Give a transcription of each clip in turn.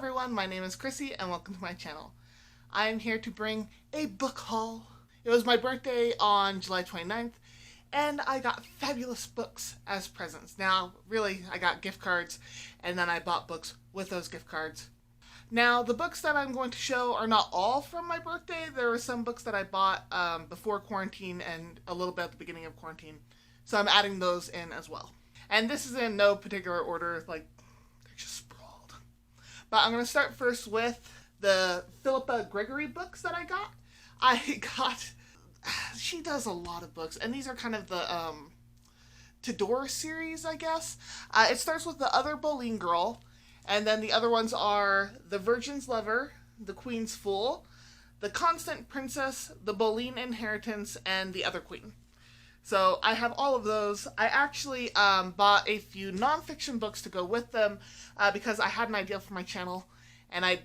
everyone, my name is Chrissy and welcome to my channel. I am here to bring a book haul. It was my birthday on July 29th and I got fabulous books as presents. Now, really, I got gift cards and then I bought books with those gift cards. Now, the books that I'm going to show are not all from my birthday. There were some books that I bought before quarantine and a little bit at the beginning of quarantine. So I'm adding those in as well. And this is in no particular order, like they're just sprawled. But I'm going to start first with the Philippa Gregory books that I got. She does a lot of books, and these are kind of the Tudor series, I guess. It starts with The Other Boleyn Girl, and then the other ones are The Virgin's Lover, The Queen's Fool, The Constant Princess, The Boleyn Inheritance, and The Other Queen. So I have all of those. I actually bought a few nonfiction books to go with them because I had an idea for my channel, and I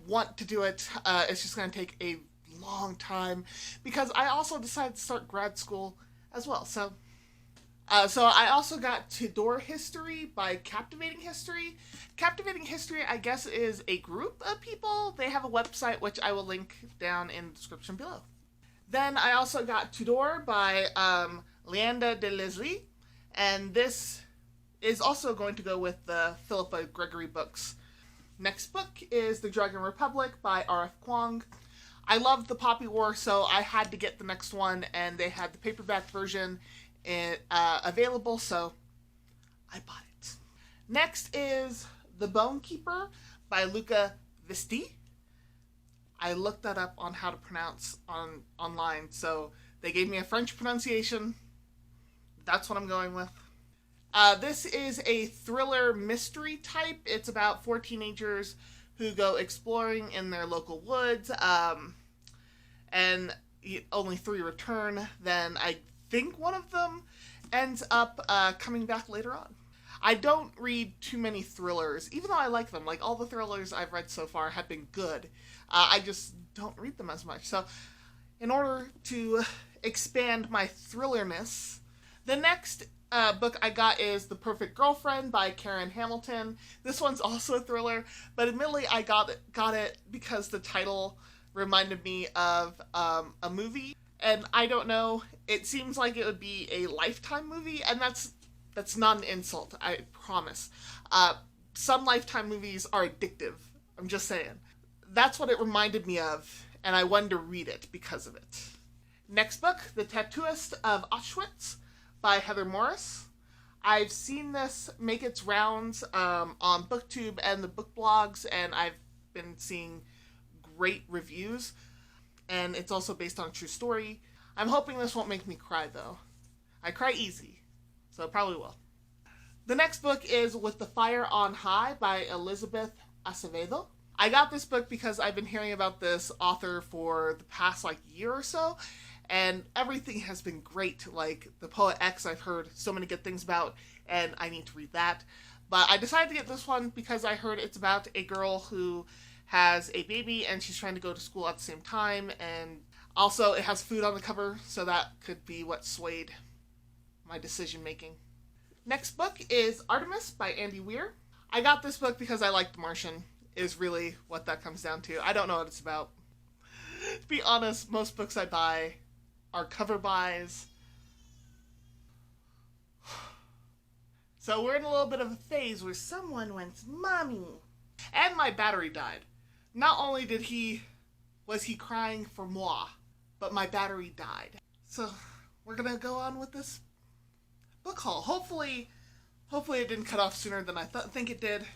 want to do it. It's just going to take a long time because I also decided to start grad school as well. So I also got Tudor History by Captivating History. Captivating History, I guess, is a group of people. They have a website, which I will link down in the description below. Then I also got Tudor by Leanda de Leslie, and this is also going to go with the Philippa Gregory books. Next book is The Dragon Republic by R.F. Kuang. I loved the Poppy War, so I had to get the next one, and they had the paperback version available, so I bought it. Next is The Bone Keeper by Luca Visti. I looked that up on how to pronounce online, so they gave me a French pronunciation. That's what I'm going with. This is a thriller mystery type. It's about 4 teenagers who go exploring in their local woods, and only 3 return. Then I think one of them ends up coming back later on. I don't read too many thrillers, even though I like them. Like, all the thrillers I've read so far have been good. I just don't read them as much. So, in order to expand my thrillerness, the next book I got is The Perfect Girlfriend by Karen Hamilton. This one's also a thriller, but admittedly I got it because the title reminded me of a movie. And I don't know, it seems like it would be a Lifetime movie, and that's not an insult, I promise. Some Lifetime movies are addictive, I'm just saying. That's what it reminded me of, and I wanted to read it because of it. Next book, The Tattooist of Auschwitz by Heather Morris. I've seen this make its rounds on BookTube and the book blogs, and I've been seeing great reviews, and it's also based on a true story. I'm hoping this won't make me cry, though. I cry easy, so it probably will. The next book is With the Fire on High by Elizabeth Acevedo. I got this book because I've been hearing about this author for the past year or so, and everything has been great. Like The Poet X, I've heard so many good things about, and I need to read that. But I decided to get this one because I heard it's about a girl who has a baby and she's trying to go to school at the same time, and also it has food on the cover, so that could be what swayed my decision making. Next book is Artemis by Andy Weir. I got this book because I like The Martian, is really what that comes down to. I don't know what it's about. To be honest, most books I buy are cover buys. So we're in a little bit of a phase where someone went, "Mommy." And my battery died. Not only was he crying for moi, but my battery died. So we're gonna go on with this book haul. Hopefully it didn't cut off sooner than I think it did.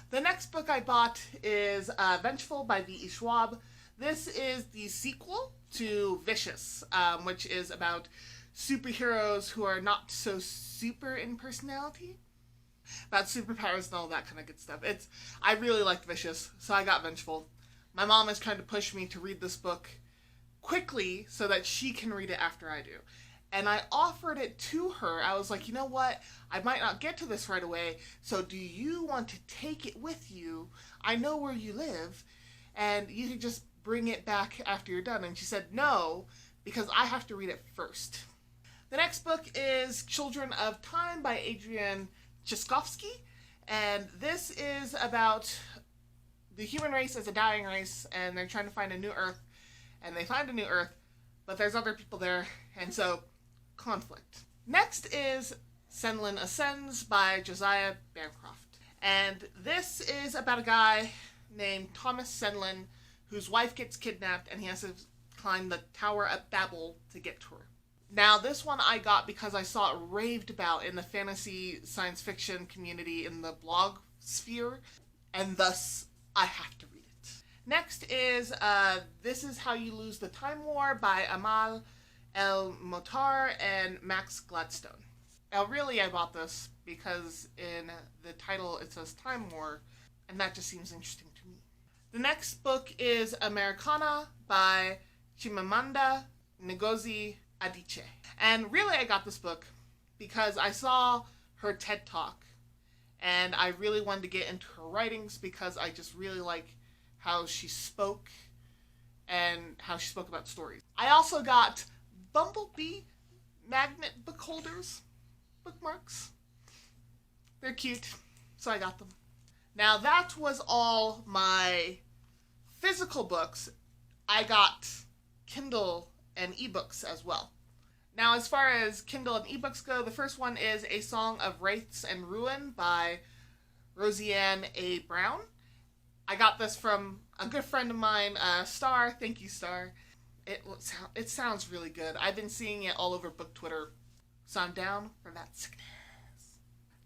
The next book I bought is Vengeful by V.E. Schwab. This is the sequel to Vicious, which is about superheroes who are not so super in personality. About superpowers and all that kind of good stuff. I really liked Vicious, so I got Vengeful. My mom is trying to push me to read this book quickly so that she can read it after I do. And I offered it to her. I was like, you know what? I might not get to this right away, so do you want to take it with you? I know where you live, and you can just bring it back after you're done. And she said no, because I have to read it first. The next book is Children of Time by Adrian Cheskovsky, and this is about the human race is a dying race, and they're trying to find a new Earth, and they find a new Earth, but there's other people there, and so conflict. Next is Senlin Ascends by Josiah Bancroft. And this is about a guy named Thomas Senlin whose wife gets kidnapped and he has to climb the Tower of Babel to get to her. Now, this one I got because I saw it raved about in the fantasy science fiction community in the blog sphere, and thus I have to read it. Next is This Is How You Lose the Time War by Amal El-Mohtar and Max Gladstone. Now, really, I bought this because in the title it says Time War, and that just seems interesting to me. The next book is Americana by Chimamanda Ngozi Adichie. And really, I got this book because I saw her TED Talk, and I really wanted to get into her writings because I just really like how she spoke and how she spoke about stories. I also got Bumblebee magnet book holders, bookmarks. They're cute, so I got them. Now, that was all my physical books. I got Kindle and ebooks as well. Now, as far as Kindle and ebooks go, the first one is A Song of Wraiths and Ruin by Roseanne A. Brown. I got this from a good friend of mine, Star. Thank you, Star. It sounds really good. I've been seeing it all over book Twitter, so I'm down for that sickness.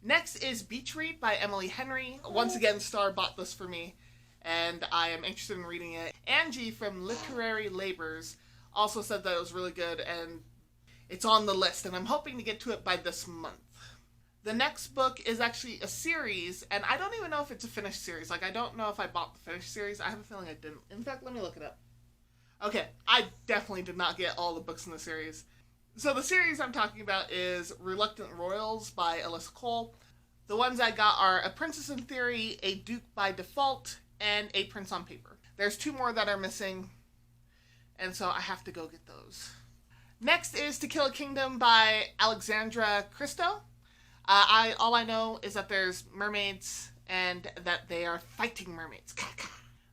Next is Beach Read by Emily Henry. Once again, Star bought this for me, and I am interested in reading it. Angie from Literary Labors also said that it was really good, and it's on the list, and I'm hoping to get to it by this month. The next book is actually a series, and I don't even know if it's a finished series. Like, I don't know if I bought the finished series. I have a feeling I didn't. In fact, let me look it up. Okay, I definitely did not get all the books in the series. So the series I'm talking about is Reluctant Royals by Alyssa Cole. The ones I got are A Princess in Theory, A Duke by Default, and A Prince on Paper. There's 2 more that are missing, and so I have to go get those. Next is To Kill a Kingdom by Alexandra Christo. All I know is that there's mermaids and that they are fighting mermaids.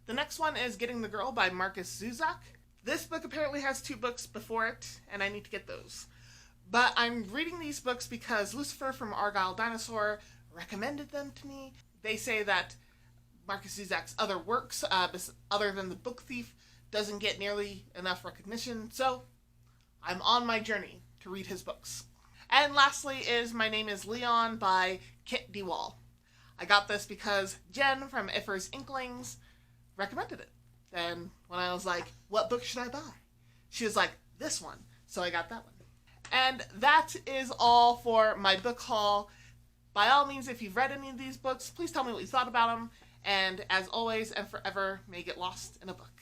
The next one is Getting the Girl by Marcus Zuzak. This book apparently has 2 books before it, and I need to get those. But I'm reading these books because Lucifer from Argyle Dinosaur recommended them to me. They say that Marcus Zuzak's other works, other than The Book Thief, doesn't get nearly enough recognition, so I'm on my journey to read his books. And lastly is My Name is Leon by Kit DeWall. I got this because Jen from Iffer's Inklings recommended it. And when I was like, what book should I buy? She was like, this one. So I got that one. And that is all for my book haul. By all means, if you've read any of these books, please tell me what you thought about them. And as always and forever, may you get lost in a book.